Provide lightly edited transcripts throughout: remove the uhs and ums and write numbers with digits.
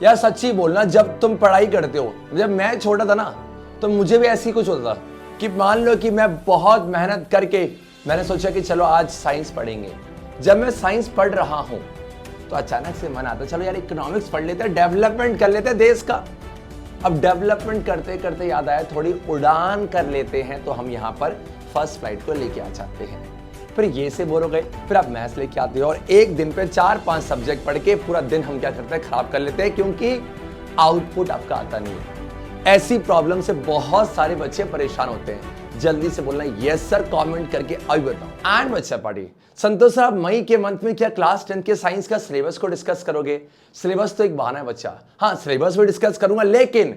यार सच्ची बोलना, जब तुम पढ़ाई करते हो, जब मैं छोटा था ना तो मुझे भी ऐसी कुछ होता था कि मान लो कि मैं बहुत मेहनत करके मैंने सोचा कि चलो आज साइंस पढ़ेंगे। जब मैं साइंस पढ़ रहा हूं तो अचानक से मन आता चलो यार इकोनॉमिक्स पढ़ लेते हैं, डेवलपमेंट कर लेते हैं देश का। अब डेवलपमेंट करते करते याद आया थोड़ी उड़ान कर लेते हैं, तो हम यहाँ पर फर्स्ट फ्लाइट को लेके आ जाते हैं। फिर ये से बोर हो गए, फिर आप मैथ्स लेके आते हो और एक दिन पे 4-5 सब्जेक्ट पढ़ के पूरा दिन हम क्या करते हैं, खराब कर लेते हैं, क्योंकि आउटपुट आपका आता नहीं है। ऐसी प्रॉब्लम से बहुत सारे बच्चे परेशान होते हैं। जल्दी से बोलना यस सर कमेंट करके अभी बताओ। एंड बच्चा पार्टी संतोष सर, आप मई के मंथ में क्या क्लास 10 के साइंस का सिलेबस को डिस्कस करोगे? सिलेबस तो एक बहाना है बच्चा। हाँ, सिलेबस भी डिस्कस करूंगा, लेकिन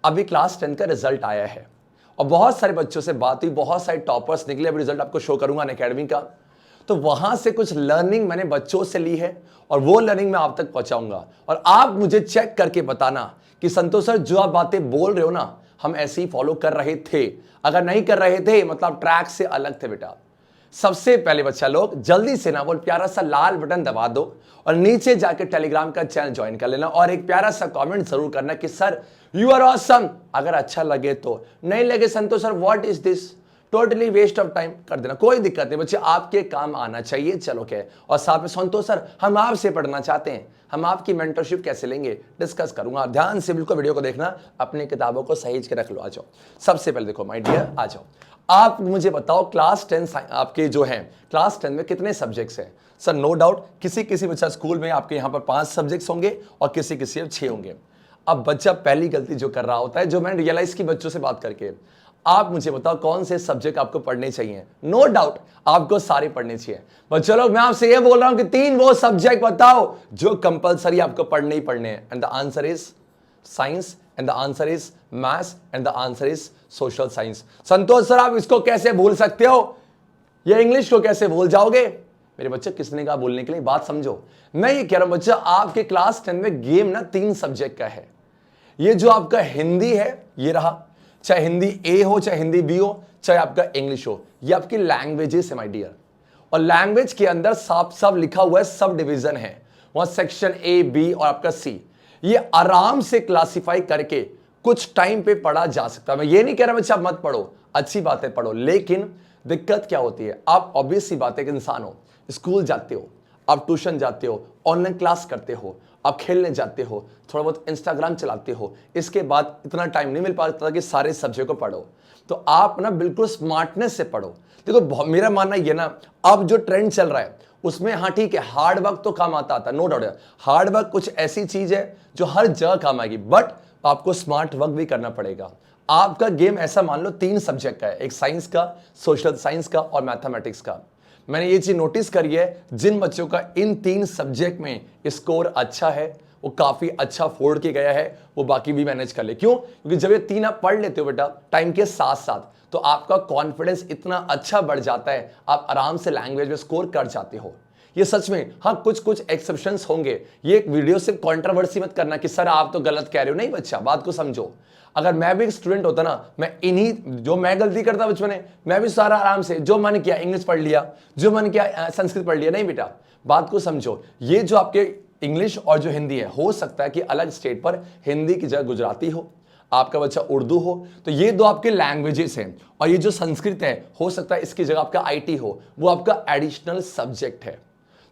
अभी क्लास 10 का रिजल्ट आया है और बहुत सारे बच्चों से बात हुई, बहुत सारे टॉपर्स निकले। अभी रिजल्ट आपको शो करूंगा अनअकैडमी का, तो वहां से कुछ लर्निंग मैंने बच्चों से ली है और वो लर्निंग मैं आप तक पहुंचाऊंगा। और आप मुझे चेक करके बताना कि संतोष सर जो आप बातें बोल रहे हो ना, हम ऐसे ही फॉलो कर रहे थे। अगर नहीं कर रहे थे मतलब ट्रैक से अलग थे बेटा। सबसे पहले बच्चा लोग जल्दी से ना वो प्यारा सा लाल बटन दबा दो और नीचे जाकर टेलीग्राम का चैनल ज्वाइन कर लेना और एक प्यारा सा कमेंट जरूर करना कि सर यू आर ऑसम। अगर अच्छा लगे तो, नहीं लगे Santosh sir what is this, totally waste of time कर देना, कोई दिक्कत नहीं बच्चे, आपके काम आना चाहिए। चलो क्या, और साथ में संतोष सर हम आपसे पढ़ना चाहते हैं, हम आपकी मेंटरशिप कैसे लेंगे, डिस्कस करूंगा। ध्यान से बिल्कुल वीडियो को देखना, अपनी किताबों को सहेज के रख लो। आ जाओ, सबसे पहले देखो माय डियर, आ जाओ। आप मुझे बताओ क्लास 10 आपके जो हैं क्लास 10 में कितने सब्जेक्ट्स हैं? सर नो डाउट किसी किसी बच्चा स्कूल में आपके यहाँ पर 5 सब्जेक्ट्स होंगे और किसी किसी 6 होंगे। अब बच्चा पहली गलती जो कर रहा होता है, जो मैंने रियलाइज की बच्चों से बात करके, आप मुझे बताओ कौन से सब्जेक्ट आपको पढ़ने चाहिए? नो डाउट आपको सारे पढ़ने चाहिए, पर चलो मैं आपसे ये बोल रहा हूं कि 3 वो सब्जेक्ट बताओ जो कंपलसरी आपको पढ़ने ही पढ़ने हैं। And the answer is science, and the answer is maths, and the answer is social science. Santosh sir आप इसको कैसे भूल सकते हो, ये इंग्लिश को कैसे भूल जाओगे? मेरे बच्चे किसने कहा बोलने के लिए, बात समझो। मैं ये कह रहा हूं बच्चा, आपके क्लास 10 में गेम ना 3 सब्जेक्ट का है। ये जो आपका हिंदी है ये रहा, चाहे हिंदी ए हो, चाहे हिंदी बी हो, चाहे आपका इंग्लिश हो, ये आपकी लैंग्वेजेस है माय डियर। और लैंग्वेज के अंदर साफ साफ लिखा हुआ है, सब डिवीजन है वहां, सेक्शन ए बी और आपका सी। ये आराम से क्लासिफाई करके कुछ टाइम पे पढ़ा जा सकता है। मैं ये नहीं कह रहा बच्चा मत पढ़ो, अच्छी बातें पढ़ो, लेकिन दिक्कत क्या होती है, आप ऑब्वियस सी बात है कि इंसान हो, स्कूल जाते हो, आप ट्यूशन जाते हो, ऑनलाइन क्लास करते हो, आप खेलने जाते हो, थोड़ा बहुत इंस्टाग्राम चलाते हो, इसके बाद इतना टाइम नहीं मिल पाता कि सारे सब्जेक्ट को पढ़ो। तो आप ना बिल्कुल स्मार्टनेस से पढ़ो। देखो मेरा मानना ये ना, अब जो ट्रेंड चल रहा है उसमें हाँ ठीक है हार्ड वर्क तो काम आता है, नो डाउट। हार्ड वर्क कुछ ऐसी चीज है जो हर जगह काम आएगी, बट आपको स्मार्ट वर्क भी करना पड़ेगा। आपका गेम ऐसा मान लो 3 सब्जेक्ट का है, एक साइंस का, सोशल साइंस का और मैथमेटिक्स का। मैंने ये चीज नोटिस करी है, जिन बच्चों का इन 3 सब्जेक्ट में स्कोर अच्छा है, वो काफी अच्छा फोड़ के गया है, वो बाकी भी मैनेज कर ले। क्यों? क्योंकि जब ये 3 आप पढ़ लेते हो बेटा टाइम के साथ साथ, तो आपका कॉन्फिडेंस इतना अच्छा बढ़ जाता है, आप आराम से लैंग्वेज में स्कोर कर जाते हो। ये सच में, हाँ कुछ कुछ एक्सेप्शंस होंगे। ये एक वीडियो से कंट्रोवर्सी मत करना कि सर आप तो गलत कह रहे हो, नहीं बच्चा बात को समझो। अगर मैं भी एक स्टूडेंट होता ना, मैं इन्हीं जो मैं गलती करता बचपन में, मैं भी सारा आराम से जो मन किया इंग्लिश पढ़ लिया, जो मन किया संस्कृत पढ़ लिया। नहीं बेटा, बात को समझो। ये जो आपके इंग्लिश और जो हिंदी है, हो सकता है कि अलग स्टेट पर हिंदी की जगह गुजराती हो, आपका बच्चा उर्दू हो, तो ये 2 आपके लैंग्वेजेस हैं। और ये जो संस्कृत है, हो सकता है इसकी जगह आपका आईटी हो, वो आपका एडिशनल सब्जेक्ट है।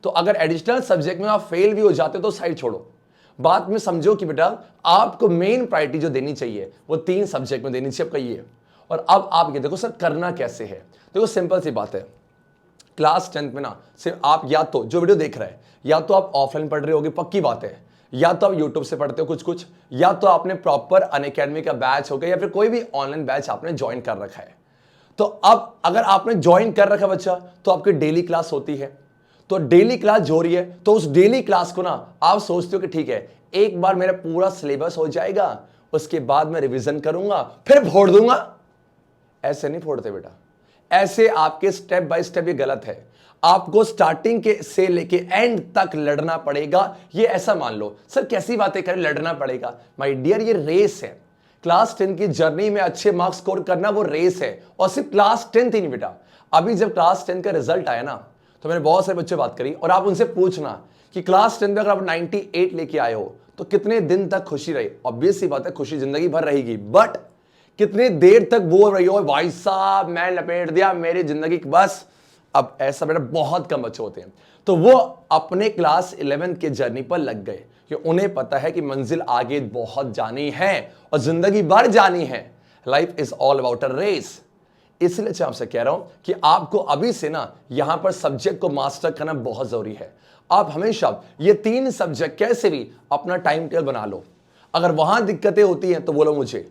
तो अगर एडिशनल सब्जेक्ट में आप फेल भी हो जाते तो साइड छोड़ो, बात में समझो कि बेटा आपको मेन प्रायोरिटी जो देनी चाहिए वो 3 सब्जेक्ट में देनी चाहिए आपका ये। और अब आप ये देखो सर करना कैसे है, देखो सिंपल सी बात है। क्लास 10 में ना सिर्फ आप या तो जो वीडियो देख रहे हैं, या तो आप ऑफलाइन पढ़ रहे होगे, पक्की बात है, या तो आप यूट्यूब से पढ़ते हो कुछ कुछ, या तो आपने प्रॉपर अनअकैडमी का बैच हो गया, या फिर कोई भी ऑनलाइन बैच आपने ज्वाइन कर रखा है। तो अब अगर आपने ज्वाइन कर रखा बच्चा, तो आपकी डेली क्लास होती है, तो डेली क्लास जो हो रही है, तो उस डेली क्लास को ना आप सोचते हो कि ठीक है एक बार मेरा पूरा सिलेबस हो जाएगा, उसके बाद मैं रिवीजन करूंगा फिर फोड़ दूंगा। ऐसे नहीं फोड़ते बेटा, ऐसे आपके स्टेप बाय स्टेप ये गलत है। आपको स्टार्टिंग के से लेके एंड तक लड़ना पड़ेगा। ये ऐसा मान लो सर कैसी बातें करें, लड़ना पड़ेगा माय डियर, ये रेस है। क्लास 10 की जर्नी में अच्छे मार्क्स स्कोर करना वो रेस है, और सिर्फ क्लास 10 ही नहीं बेटा। अभी जब क्लास 10 का रिजल्ट आया ना, तो मैंने बहुत सारे बच्चे बात करी, और आप उनसे पूछना कि क्लास 10 में अगर आप 98 लेके आए हो तो कितने दिन तक खुशी रही। ऑब्वियस सी बात है, खुशी जिंदगी भर रहेगी, बट कितनी देर तक बोल रही हो भाई साहब मैं लपेट दिया मेरी जिंदगी बस। अब ऐसा बेटा बहुत कम बच्चे होते हैं। तो वो अपने क्लास 11 के जर्नी पर लग गए कि उन्हें पता है कि मंजिल आगे बहुत जानी है और जिंदगी भर जानी है। Life is all about a race. इसलिए मैं आपसे कह रहा हूं कि आपको अभी से ना यहां पर सब्जेक्ट को मास्टर करना बहुत जरूरी है। आप हमेशा ये 3 सब्जेक्ट कैसे भी अपना टाइम टेबल बना लो। अगर वहां दिक्कतें होती हैं तो बोलो मुझे,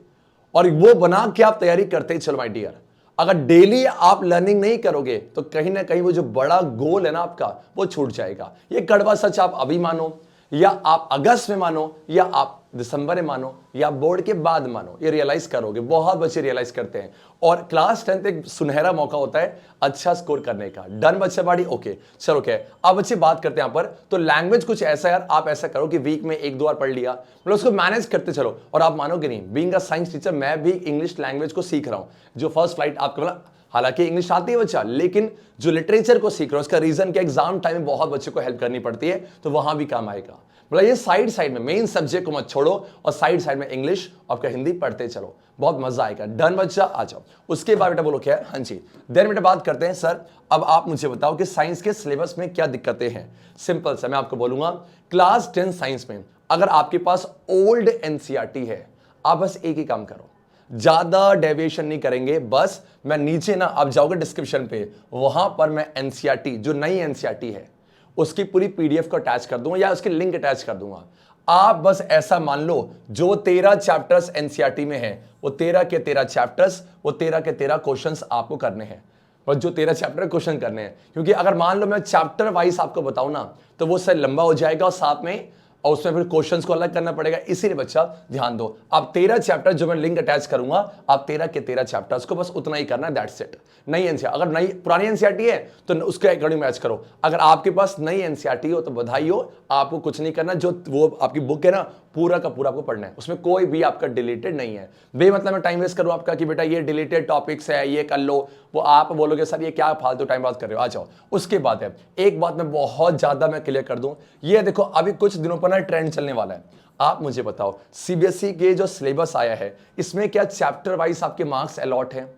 और वो बना के आप तैयारी करते ही चलो माय डियर। अगर डेली आप लर्निंग नहीं करोगे तो कहीं ना कहीं वो जो बड़ा गोल है ना आपका वो छूट जाएगा। ये कड़वा सच आप अभी मानो या आप अगस्त में मानो या आप दिसंबर में मानो या बोर्ड के बाद मानो, ये रियलाइज करोगे। बहुत बच्चे रियलाइज करते हैं और क्लास 10 एक सुनहरा मौका होता है अच्छा स्कोर करने का। डन बच्चा बाड़ी, ओके चलो ओके। अब बच्चे बात करते हैं यहां पर, तो लैंग्वेज कुछ ऐसा यार, आप ऐसा करो कि वीक में 1-2 बार पढ़ लिया, मतलब उसको मैनेज करते चलो। और आप मानोगे नहीं, बीइंग अ साइंस टीचर मैं भी इंग्लिश लैंग्वेज को सीख रहा हूं। जो फर्स्ट फ्लाइट आपको बोला, हालांकि इंग्लिश आती है बच्चा, लेकिन जो लिटरेचर को सीख रहा है उसका रीजन के एग्जाम टाइम में बहुत बच्चे को हेल्प करनी पड़ती है, तो वहां भी काम आएगा। मतलब ये साइड में मेन सब्जेक्ट को मत छोड़ो और साइड में इंग्लिश आपका हिंदी पढ़ते चलो, बहुत मजा आएगा। डन बच्चा, आ जाओ। उसके बाद बेटा बोलो क्या है, हाँ जी। देन बेटा बात करते हैं सर, अब आप मुझे बताओ कि साइंस के सिलेबस में क्या दिक्कतें हैं। सिंपल सा मैं आपको बोलूंगा, क्लास 10 साइंस में अगर आपके पास ओल्ड एनसीईआरटी है, आप बस एक ही काम करो, ज्यादा डेविएशन नहीं करेंगे। बस मैं नीचे ना, आप जाओगे डिस्क्रिप्शन पे, वहां पर मैं एनसीईआरटी जो नई एनसीईआरटी है उसकी पूरी पीडीएफ को अटैच कर दूंगा या उसकी लिंक अटैच कर दूंगा। आप बस ऐसा मान लो, जो 13 चैप्टर्स एनसीईआरटी में है वो 13 के 13 चैप्टर्स, वो 13 के 13 क्वेश्चंस आपको करने हैं। और जो 13 चैप्टर क्वेश्चन करने हैं, क्योंकि अगर मान लो मैं चैप्टर वाइज आपको बताऊं ना तो वो सर लंबा हो जाएगा और साथ में और उसमें फिर क्वेश्चंस को अलग करना पड़ेगा। इसीलिए बच्चा ध्यान दो, आप 13 चैप्टर जो मैं लिंक अटैच करूंगा, आप 13 के 13 चैप्टर्स को बस उतना ही करना है, दैट्स इट। नई एनसीईआरटी, अगर नई पुरानी एनसीईआरटी है तो उसके अकॉर्डिंग मैच करो। अगर आपके पास नई एनसीईआरटी हो तो बधाई हो, आपको कुछ नहीं करना। जो वो आपकी बुक है ना, पूरा का पूरा आपको पढ़ना है, उसमें कोई भी आपका डिलीटेड नहीं है। बेमतलब मैं टाइम वेस्ट करूं आपका कि बेटा ये डिलीटेड टॉपिक्स है ये कर लो, वो आप बोलोगे सर ये क्या फालतू टाइम पास कर रहे हो, आ जाओ। उसके बाद है एक बात मैं बहुत ज्यादा मैं क्लियर कर दूं, ये देखो अभी कुछ दिनों पर ना ट्रेंड चलने वाला है। आप मुझे बताओ, सीबीएसई के जो सिलेबस आया है इसमें क्या चैप्टर वाइज आपके मार्क्स अलॉट हैं?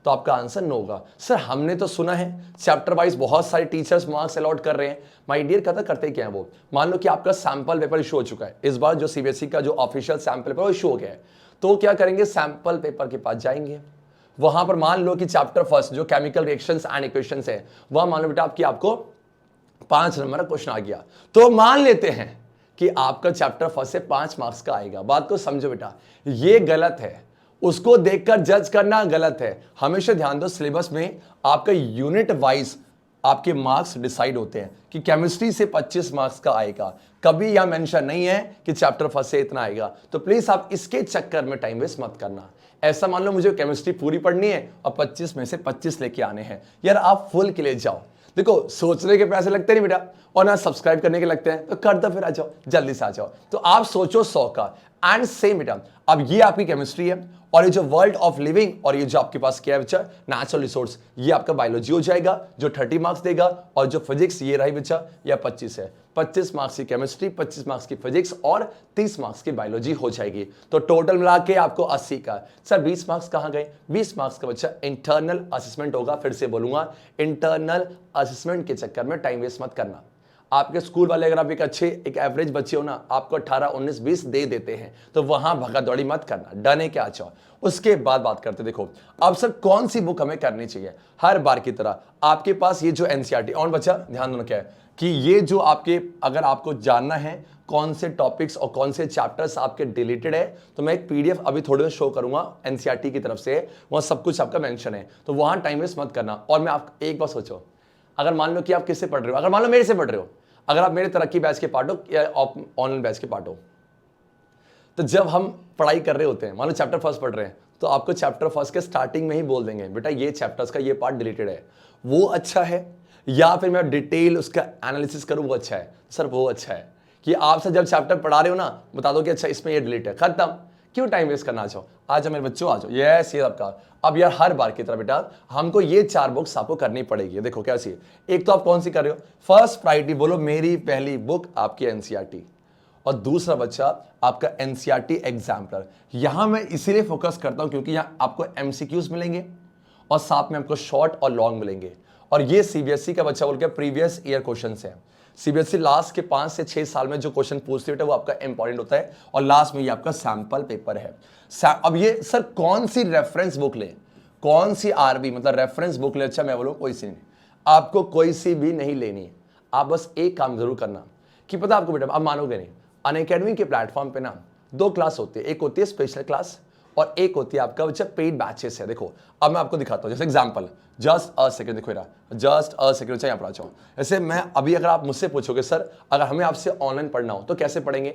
तो आपका आंसर नो होगा। सर हमने तो सुना है चैप्टर वाइज बहुत सारे टीचर्स मार्क्स अलॉट कर रहे हैं। माय डियर कहता करते क्या है वो, मान लो कि आपका सैंपल पेपर इशू हो चुका है, इस बार जो सीबीएसई का जो ऑफिशियल सैंपल पेपर इशू हो गया है, तो क्या करेंगे, सैंपल पेपर के पास जाएंगे। वहां पर मान लो कि चैप्टर फर्स्ट जो केमिकल रिएक्शंस एंड इक्वेशंस है, वहां मान लो बेटा आपको 5 नंबर का क्वेश्चन आ गया, तो मान लेते हैं कि आपका चैप्टर फर्स्ट से 5 मार्क्स का आएगा। बात को समझो बेटा, ये गलत है, उसको देखकर जज करना गलत है। हमेशा ध्यान दो, सिलेबस में आपका यूनिट वाइज आपके मार्क्स डिसाइड होते हैं कि केमिस्ट्री से 25 मार्क्स का आएगा, कभी यहां मेंशन नहीं है कि चैप्टर फर्स्ट से इतना आएगा। तो प्लीज आप इसके चक्कर में टाइम वेस्ट मत करना। ऐसा मान लो मुझे केमिस्ट्री पूरी पढ़नी है और 25 में से 25 लेके आने हैं, यार आप फुल के लिए जाओ। देखो सोचने के पैसे लगते नहीं बेटा, और ना सब्सक्राइब करने के लगते हैं, तो कर दो फिर, आ जाओ जल्दी से आ जाओ। तो आप सोचो 100 का एंड सेम बेटा। अब ये आपकी केमिस्ट्री है और ये जो वर्ल्ड ऑफ लिविंग और ये जो आपके पास क्या है बच्चा, नेचुरल रिसोर्स, ये आपका बायोलॉजी हो जाएगा जो 30 मार्क्स देगा, और जो फिजिक्स ये रही बच्चा या 25 है। 25 मार्क्स की केमिस्ट्री, 25 मार्क्स की फिजिक्स और 30 मार्क्स की बायोलॉजी हो जाएगी। तो टोटल मिला के आपको 80 का। सर 20 मार्क्स कहां गए? 20 मार्क्स का बच्चा इंटरनल असेसमेंट होगा। फिर से बोलूंगा, इंटरनल असेसमेंट के चक्कर में टाइम वेस्ट मत करना। आपके स्कूल वाले अगर आप एक एवरेज बच्चे हो ना, आपको 18, 19, 20 दे देते हैं, तो वहां भगा दौड़ी मत करना, डने के आ जाओ। उसके बाद बात करते, देखो अब सर कौन सी बुक हमें करनी चाहिए। हर बार की तरह आपके पास ये जो एनसीईआरटी, और बच्चा ध्यान देना क्या है कि ये जो आपके, अगर आपको जानना है कौन से टॉपिक्स और कौन से चैप्टर्स आपके डिलीटेड है, तो मैं एक पीडीएफ अभी थोड़ी देर शो करूंगा एनसीईआरटी की तरफ से, वहां सब कुछ आपका मेंशन है, तो वहां टाइम वेस्ट मत करना। और मैं आप एक बार सोचो, अगर मान लो कि आप किससे पढ़ रहे हो, अगर मान लो मेरे से पढ़ रहे हो, अगर आप मेरे तरक्की बैच के पार्ट हो या ऑनलाइन बैच के पार्ट हो, तो जब हम पढ़ाई कर रहे होते हैं, मान लो चैप्टर फर्स्ट पढ़ रहे हैं, तो आपको चैप्टर फर्स्ट के स्टार्टिंग में ही बोल देंगे बेटा ये चैप्टर्स का ये पार्ट डिलीटेड है, वो अच्छा है, या फिर मैं डिटेल उसका एनालिसिस करूं वो अच्छा है। सर वो अच्छा है कि आपसे जब चैप्टर पढ़ा रहे हो ना, बता दो कि अच्छा इसमें ये डिलीट है, खत्म। क्यों टाइम वेस्ट करना? आ जाओ मेरे बच्चों, आ जाओ। यस, ये आपका। अब यार हर बार की तरह बेटा हमको ये 4 बुक्स आपको करनी पड़ेगी। देखो कैसी है। एक तो आप कौन सी कर रहे हो? फर्स्ट प्रायोरिटी बोलो मेरी पहली बुक आपकी एनसीईआरटी, और दूसरा बच्चा आपका एनसीईआरटी एग्जाम्पलर। यहां मैं इसीलिए फोकस करता हूं क्योंकि यहां आपको एमसीक्यूज मिलेंगे और साथ में आपको शॉर्ट और लॉन्ग मिलेंगे। और ये सीबीएसई का बच्चा बोल के प्रीवियस ईयर क्वेश्चन है। सीबीएसई लास्ट के 5 से 6 साल में जो क्वेश्चन पूछती है वो आपका इंपॉर्टेंट होता है, और लास्ट में ये आपका सैंपल पेपर है। अब ये सर कौन सी रेफरेंस बुक ले, कौन सी आरबी मतलब रेफरेंस बुक ले? अच्छा मैं बोलूं कोई सी नहीं, आपको कोई सी भी नहीं लेनी है। आप बस एक काम जरूर करना कि पता आपको बेटा, आप मानोगे नहीं, अनअकैडमी के प्लेटफॉर्म पे ना 2 क्लास होती है। एक होती है स्पेशल क्लास और एक होती है आपका बच्चा पेड बैचेस है। देखो अब मैं आपको दिखाता हूं, जैसे एग्जांपल, जस्ट अ सेकंड, देखो जस्ट अ सेकंड, यहाँ पर आ जाओ। जैसे मैं अभी अगर आप मुझसे पूछोगे सर अगर हमें आपसे ऑनलाइन पढ़ना हो तो कैसे पढ़ेंगे,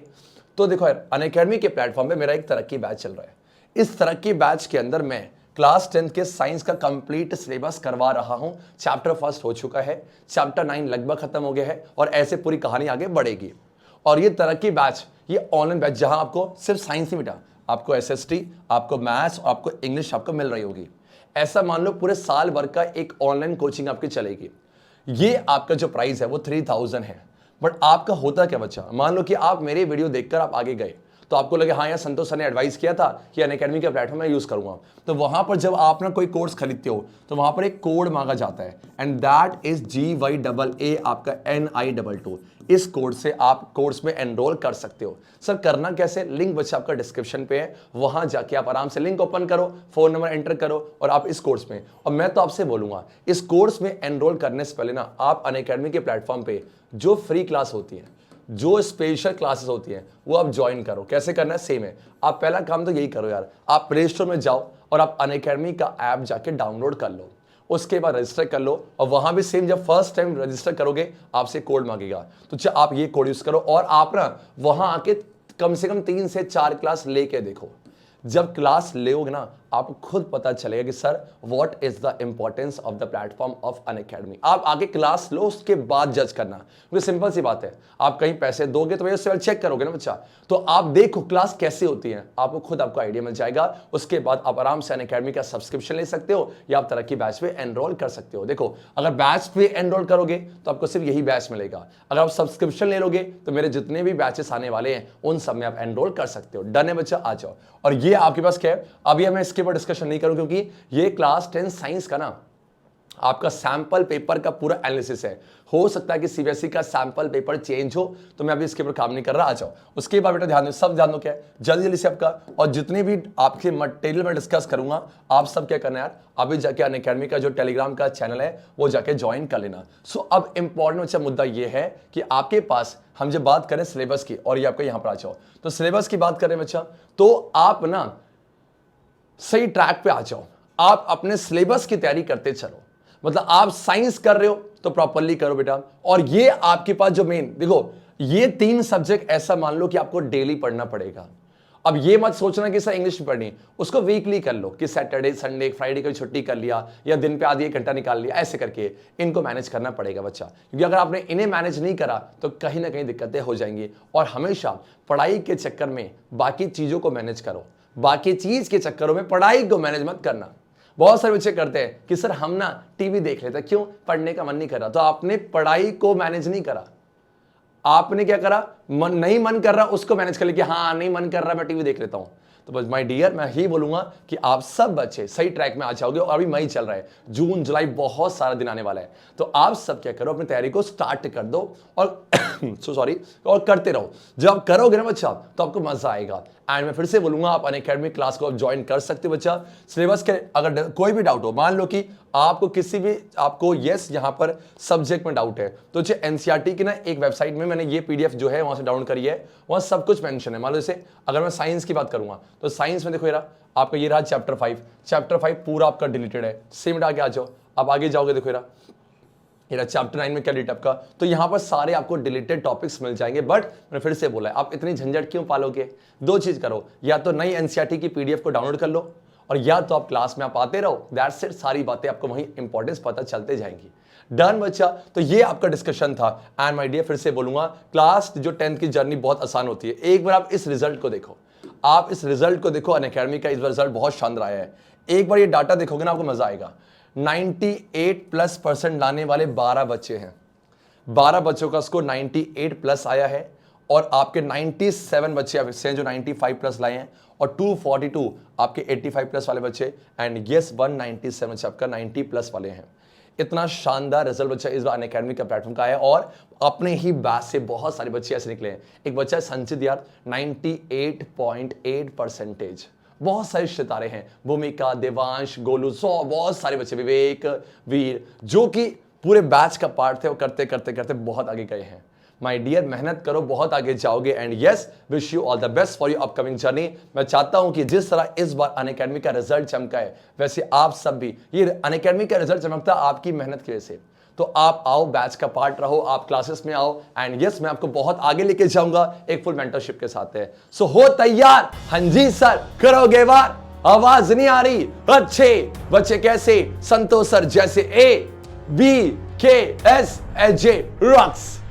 तो देखो यार अनअकैडमी के प्लेटफॉर्म पे मेरा एक तरक्की बैच चल रहा है। इस तरक्की बैच के अंदर मैं क्लास 10 के साइंस का कंप्लीट सिलेबस करवा रहा हूं। चैप्टर फर्स्ट हो चुका है, चैप्टर 9 लगभग खत्म हो गया है, और ऐसे पूरी कहानी आगे बढ़ेगी। और ये तरक्की बैच, ये ऑनलाइन बैच जहां आपको सिर्फ साइंस ही बेटा, आपको एसएसटी, आपको मैथ्स और आपको इंग्लिश आपको मिल रही होगी। ऐसा मान लो पूरे साल भर का एक ऑनलाइन कोचिंग आपकी चलेगी। ये आपका जो प्राइस है वो 3000 है। बट आपका होता क्या बच्चा, मान लो कि आप मेरे वीडियो देखकर आप आगे गए तो आपको लगे हाँ यार संतोष सर ने एडवाइस किया था कि अनअकैडमी का प्लेटफॉर्म मैं यूज करूंगा, तो वहां पर जब आप ना कोई कोर्स खरीदते हो तो वहां पर एक कोड मांगा जाता है, एंड दैट इज GYAA आपका NI22। इस कोड से आप कोर्स में एनरोल कर सकते हो। सर करना कैसे? लिंक बच्चा आपका डिस्क्रिप्शन पे है, वहां जाके आप आराम से लिंक ओपन करो, फोन नंबर एंटर करो और आप इस कोर्स में। और मैं तो आपसे बोलूंगा इस कोर्स में एनरोल करने से पहले ना आप अनअकैडमी के प्लेटफॉर्म पे जो फ्री क्लास होती है, जो स्पेशल क्लासेस होती हैं वो आप ज्वाइन करो। कैसे करना है? सेम है। आप पहला काम तो यही करो यार, आप प्ले स्टोर में जाओ और आप अनअकैडमी का ऐप जाके डाउनलोड कर लो, उसके बाद रजिस्टर कर लो। और वहां भी सेम, जब फर्स्ट टाइम रजिस्टर करोगे आपसे कोड मांगेगा, तो आप ये कोड यूज करो और आप ना वहां आके कम से कम 3 से 4 क्लास लेके देखो। जब क्लास लेोगे ना आपको खुद पता चलेगा कि sir what is the importance of the platform of Unacademy. आप आगे क्लास लो, उसके बाद जज करना, क्योंकि सिंपल सी बात है, आप कहीं पैसे दोगे तो उससे चेक करोगे ना बच्चा, तो आप देखो क्लास कैसी होती है, आपको खुद आपको आइडिया मिल जाएगा। उसके बाद आप आराम से अनअकैडमी का सब्सक्रिप्शन ले सकते हो या आप तरक्की बैच पे एनरोल कर सकते हो। देखो अगर बैच पे एनरोल करोगे तो आपको सिर्फ यही बैच मिलेगा, अगर आप सब्सक्रिप्शन ले लोगे तो मेरे जितने भी बैचेस आने वाले हैं उन सब में आप एनरोल कर सकते हो। डन है बच्चा? आ जाओ। और ये आपके पास क्या है, अभी मैं इसके ऊपर डिस्कशन नहीं करूं क्योंकि ये क्लास 10 साइंस का ना आपका सैंपल पेपर का पूरा एनालिसिस है। हो सकता है कि सीबीएसई का सैंपल पेपर चेंज हो, तो मैं अभी इसके ऊपर काम नहीं कर रहा। आ जाओ। उसके बाद बेटा ध्यान दो, सब ध्यान दो क्या है, जल्दी जल्दी से आपका, और जितने भी आपके मटेरियल में डिस्कस करूंगा आप सब क्या करना है यार, अभी जाके अनअकैडमी का जो टेलीग्राम का चैनल है वो जाके ज्वाइन कर लेना। सो अब इंपॉर्टेंट अच्छा मुद्दा ये है कि आपके पास हम जब बात करें सिलेबस की, और ये आपका यहां पर आ जाओ, तो सिलेबस की बात करें बच्चा, तो आप ना सही ट्रैक पे आ जाओ। आप अपने सिलेबस की तैयारी करते चलो, मतलब आप साइंस कर रहे हो तो प्रॉपरली करो बेटा। और ये आपके पास जो मेन देखो, ये 3 सब्जेक्ट ऐसा मान लो कि आपको डेली पढ़ना पड़ेगा। अब ये मत सोचना कि सर इंग्लिश पढ़नी, उसको वीकली कर लो कि सैटरडे संडे फ्राइडे की छुट्टी कर लिया या दिन पे आधी 1 घंटा निकाल लिया, ऐसे करके इनको मैनेज करना पड़ेगा बच्चा। क्योंकि अगर आपने इन्हें मैनेज नहीं करा तो कहीं ना कहीं दिक्कतें हो जाएंगी। और हमेशा पढ़ाई के चक्कर में बाकी चीजों को मैनेज करो, बाकी चीज के चक्करों में पढ़ाई को मैनेज मत करना। बहुत सारे बच्चे करते हैं कि सर हम ना टीवी देख लेते हैं, क्यों? पढ़ने का मन नहीं कर रहा। तो आपने पढ़ाई को मैनेज नहीं करा, आपने क्या करा, नहीं मन कर रहा उसको मैनेज कर लिया कि हाँ नहीं मन कर रहा मैं टीवी देख लेता हूं। तो बस माय डियर मैं ही बोलूंगा कि आप सब बच्चे सही ट्रैक में आ जाओगे। और अभी मई चल रहा है, जून जुलाई बहुत सारा दिन आने वाला है, तो आप सब क्या करो, अपनी तैयारी को स्टार्ट कर दो और सॉरी और करते रहो। जब आप करोगे ना बच्चा तो आपको मजा आएगा। एंड मैं फिर से बोलूंगा आप अनअकैडमी क्लास को ज्वाइन कर सकते हो बच्चा। सिलेबस के अगर कोई भी डाउट हो, मान लो कि आपको किसी भी आपको यहां पर सब्जेक्ट में डाउट है, तो एनसीईआरटी की ना एक वेबसाइट में मैंने ये पीडीएफ जो है वहां से डाउनलोड करी है, वहां सब कुछ मेंशन है। मान लो जैसे अगर मैं साइंस की बात करूंगा तो साइंस में देखो ये आपका ये रहा चैप्टर 5 पूरा आपका डिलीटेड है। सेम आगे आ जाओ, अब आगे जाओगे देखो ये चैप्टर 9 में क्या डिलीट आपका, तो यहां पर सारे आपको डिलीटेड टॉपिक्स मिल जाएंगे। बट मैंने फिर से बोला है आप इतनी झंझट क्यों पालोगे, 2 चीज करो, या तो नई एनसीईआरटी की पीडीएफ को डाउनलोड कर लो, और या तो आप क्लास में आप आते रहो। दैट्स इट, सारी बातें आपको वहीं इंपॉर्टेंस पता चलते जाएंगी। डन बच्चा? तो ये आपका डिस्कशन था। एंड माय डियर फिर से बोलूंगा क्लास जो 10th की जर्नी बहुत आसान होती है। एक बार आप इस रिजल्ट को देखो, आप इस रिजल्ट को देखो, अनअकैडमी का इस बार रिजल्ट बहुत शानदार आया है। एक बार ये डाटा देखोगे ना आपको मजा आएगा। 98+ लाने वाले 12 बच्चे हैं, 12 बच्चों का स्कोर 98+ आया है और आपके 97 बच्चे ऐसे हैं जो 95+ लाए हैं और 242 आपके 85+ वाले बच्चे एंड यस 197 बच्चे आपका 90+ वाले हैं। इतना शानदार रिजल्ट बच्चा इस बार अनअकैडमी का प्लेटफॉर्म का है और अपने ही बैच से बहुत सारे बच्चे ऐसे निकले हैं। एक बच्चा है संचित यार, 98.8%। बहुत सारे सितारे हैं, भूमिका, देवांश, गोलू, बहुत सारे बच्चे, विवेक, वीर, जो कि पूरे बैच का पार्ट थे और करते करते करते बहुत आगे गए हैं। माय डियर, मेहनत करो, बहुत आगे जाओगे and yes, wish you all the best for your upcoming journey. मैं चाहता हूं कि जिस तरह इस बार अनअकैडमी का रिजल्ट चमका है वैसे आप सब भी, ये अनअकैडमी का रिजल्ट चमकता आपकी मेहनत की वजह से। तो आप आओ, बैच का पार्ट रहो, आप क्लासेस में आओ एंड यस, मैं आपको बहुत आगे लेके जाऊंगा एक फुल मेंटरशिप के साथ है। सो हो तैयार? हाँ जी सर, करोगे वार? आवाज नहीं आ रही? अच्छे बच्चे कैसे? संतोष सर जैसे A B K S H J rocks.